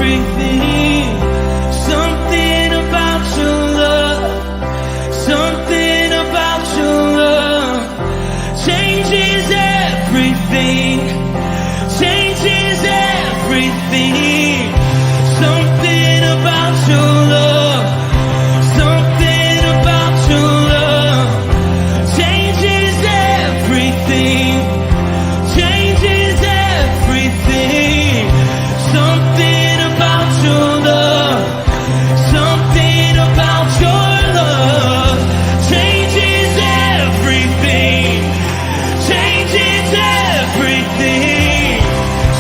everything. Something about your love, something about your love changes everything, changes everything. Something about your love, something about your love changes everything, changes everything. Something about your love, something about your love changes everything, changes everything.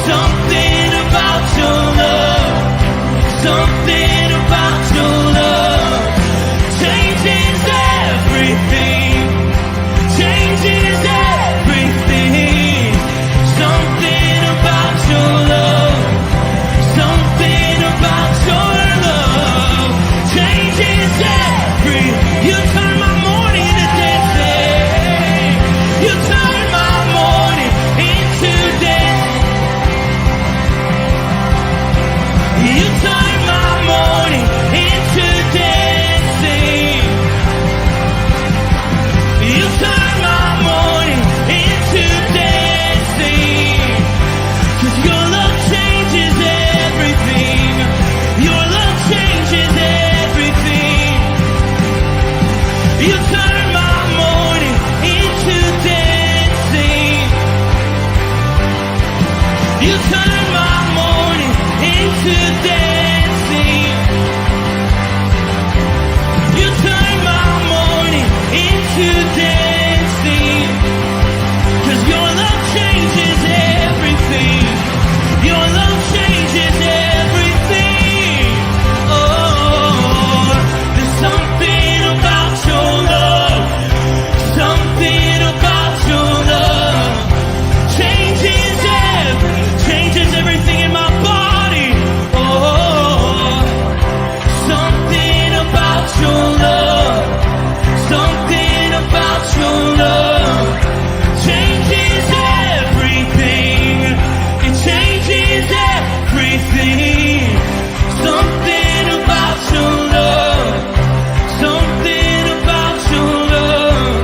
Something about your love, something about your love changes everything, changes everything. Something about your love, something about your love changes everything. You turn my morning into dancing. You turn my morning into dancing. You turn my morning into dancing. You turn my morning into dancing. 'Cause your love changes everything. Your love changes everything. You turn my morning into dancing. You turn my morning into dancing. You turn my morning into dancing. 'Cause your love changes everything. Your love changes everything. Oh, there's something about your love, something about your love changes everything in my body. Oh, something about your love, something about your love changes everything. It changes everything. Something about your love, something about your love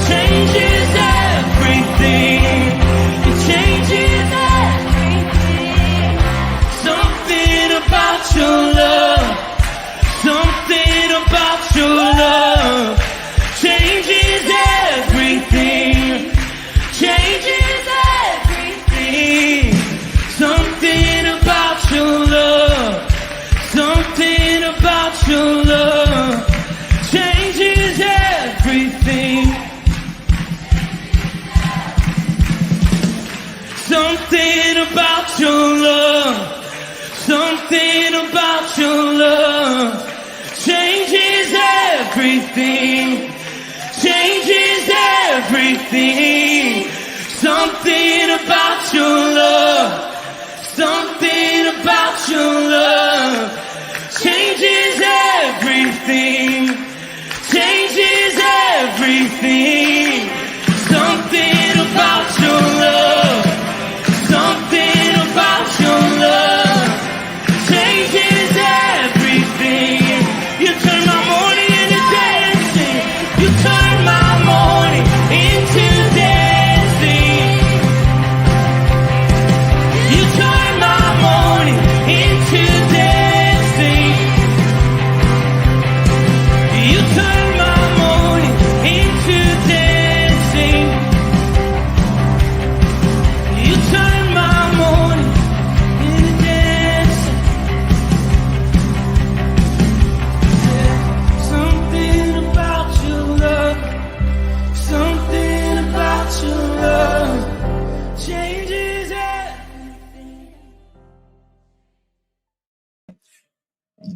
changes everything. It changes everything. Something about your love, something about your love changes everything, changes everything. Something about your love, something about your love changes everything. Something about your love, something about your love changes everything, changes everything. Something about your love, something about your love changes everything, changes everything. Something about your love, something about your love changes everything. You turn my morning into dancing. You turn my morning into dancing. You turn my morning into dancing. You turn my morning into dancing. You turn my morning into dancing. Something about your love, something about your love changes everything.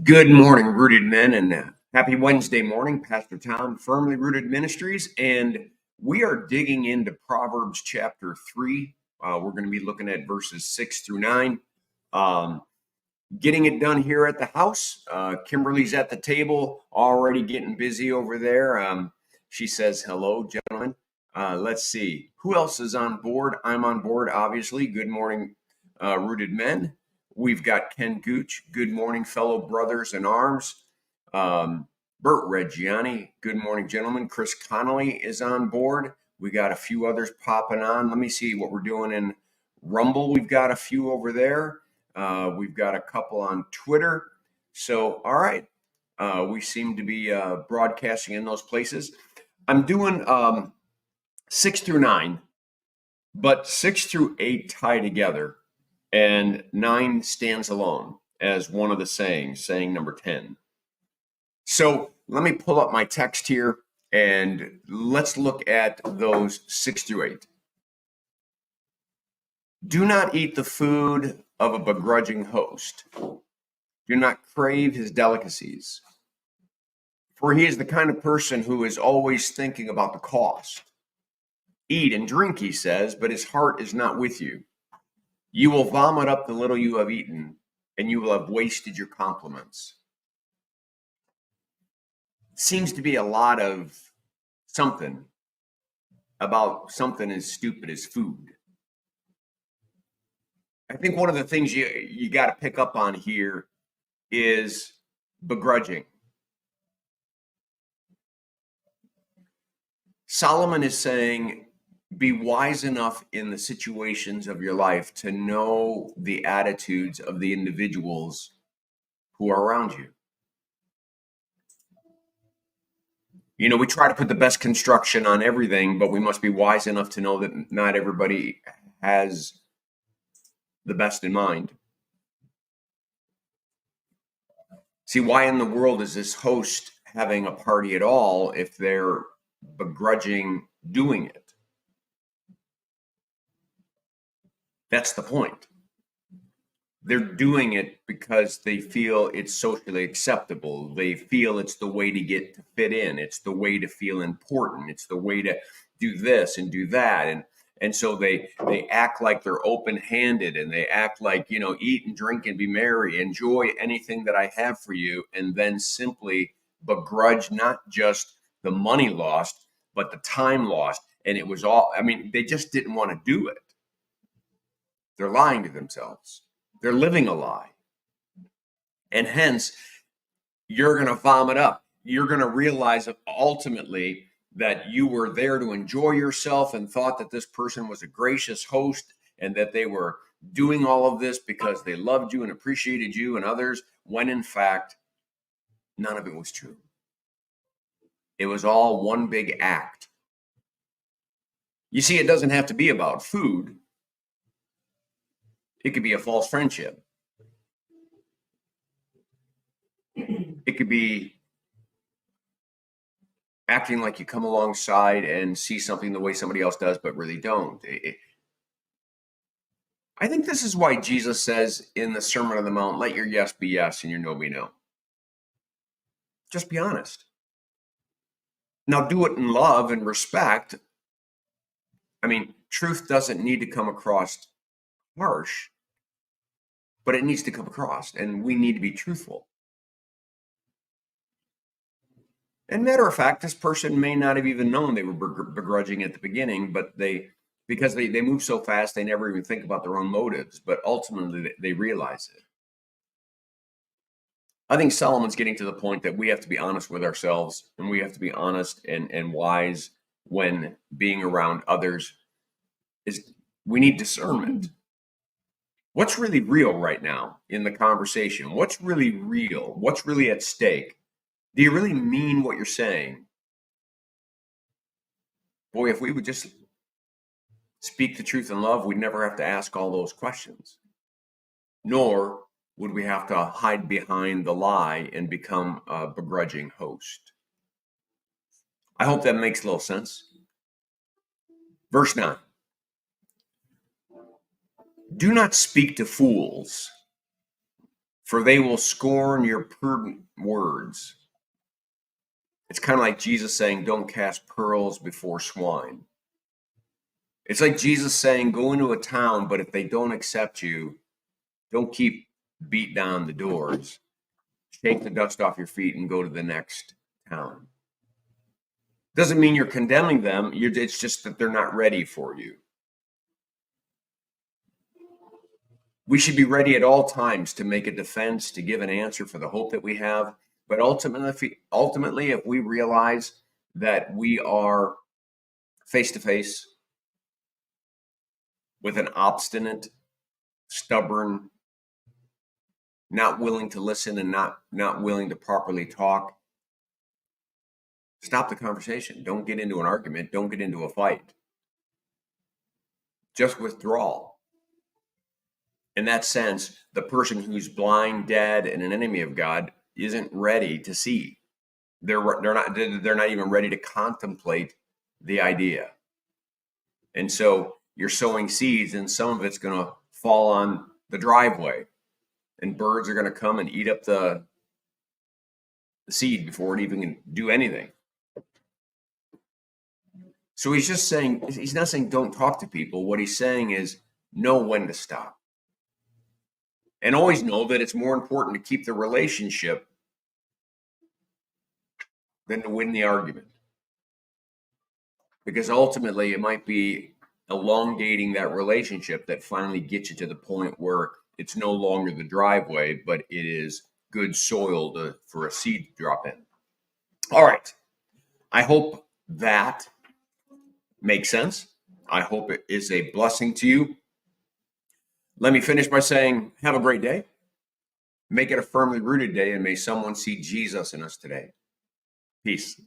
Good morning, Rooted Men, and happy Wednesday morning. Pastor Tom, Firmly Rooted Ministries, and we are digging into Proverbs chapter 3. We're going to be looking at verses 6 through 9. Getting it done here at the house. Kimberly's at the table, already getting busy over there. She says, hello, gentlemen. Let's see. Who else is on board? I'm on board, obviously. Good morning, Rooted Men. We've got Ken Gooch. Good morning, fellow brothers in arms. Bert Reggiani. Good morning, gentlemen. Chris Connolly is on board. We got a few others popping on. Let me see what we're doing in Rumble. We've got a few over there. We've got a couple on Twitter. So, all right. We seem to be broadcasting in those places. I'm doing 6 through 9, but 6 through 8 tie together, and 9 stands alone as one of the sayings, saying number 10. So let me pull up my text here and let's look at those 6 through 8. Do not eat the food of a begrudging host. Do not crave his delicacies. For he is the kind of person who is always thinking about the cost. Eat and drink, he says, but his heart is not with you. You will vomit up the little you have eaten, and you will have wasted your compliments. Seems to be a lot of something about something as stupid as food. I think one of the things you got to pick up on here is begrudging. Solomon is saying, be wise enough in the situations of your life to know the attitudes of the individuals who are around you. You know, we try to put the best construction on everything, but we must be wise enough to know that not everybody has the best in mind. See, why in the world is this host having a party at all if they're begrudging doing it? That's the point. They're doing it because they feel it's socially acceptable. They feel it's the way to get to fit in. It's the way to feel important. It's the way to do this and do that. And so they act like they're open-handed, and they act like, you know, eat and drink and be merry, enjoy anything that I have for you, and then simply begrudge not just the money lost, but the time lost. And it was all, I mean, they just didn't want to do it. They're lying to themselves. They're living a lie. And hence, you're going to vomit up. You're going to realize ultimately that you were there to enjoy yourself and thought that this person was a gracious host and that they were doing all of this because they loved you and appreciated you and others, when in fact, none of it was true. It was all one big act. You see, it doesn't have to be about food. It could be a false friendship. It could be acting like you come alongside and see something the way somebody else does, but really don't. I think this is why Jesus says in the Sermon on the Mount, let your yes be yes and your no be no. Just be honest. Now do it in love and respect. I mean, truth doesn't need to come across harsh, but it needs to come across, and we need to be truthful. And matter of fact, this person may not have even known they were begrudging at the beginning, but because they move so fast, they never even think about their own motives, but ultimately they realize it. I think Solomon's getting to the point that we have to be honest with ourselves, and we have to be honest and wise when being around others. We need discernment. What's really real right now in the conversation? What's really real? What's really at stake? Do you really mean what you're saying? Boy, if we would just speak the truth in love, we'd never have to ask all those questions. Nor would we have to hide behind the lie and become a begrudging host. I hope that makes a little sense. Verse 9. Do not speak to fools, for they will scorn your prudent words. It's kind of like Jesus saying, don't cast pearls before swine. It's like Jesus saying, go into a town, but if they don't accept you, don't keep beat down the doors. Shake the dust off your feet and go to the next town. Doesn't mean you're condemning them. It's just that they're not ready for you. We should be ready at all times to make a defense, to give an answer for the hope that we have. But ultimately, if we realize that we are face to face with an obstinate, stubborn, not willing to listen and not willing to properly talk, stop the conversation. Don't get into an argument. Don't get into a fight. Just withdraw. In that sense, the person who's blind, dead, and an enemy of God isn't ready to see. They're not even ready to contemplate the idea. And so you're sowing seeds, and some of it's going to fall on the driveway, and birds are going to come and eat up the seed before it even can do anything. So he's not saying don't talk to people. What he's saying is know when to stop. And always know that it's more important to keep the relationship than to win the argument. Because ultimately it might be elongating that relationship that finally gets you to the point where it's no longer the driveway, but it is good soil for a seed to drop in. All right. I hope that makes sense. I hope it is a blessing to you. Let me finish by saying, have a great day. Make it a firmly rooted day, and may someone see Jesus in us today. Peace.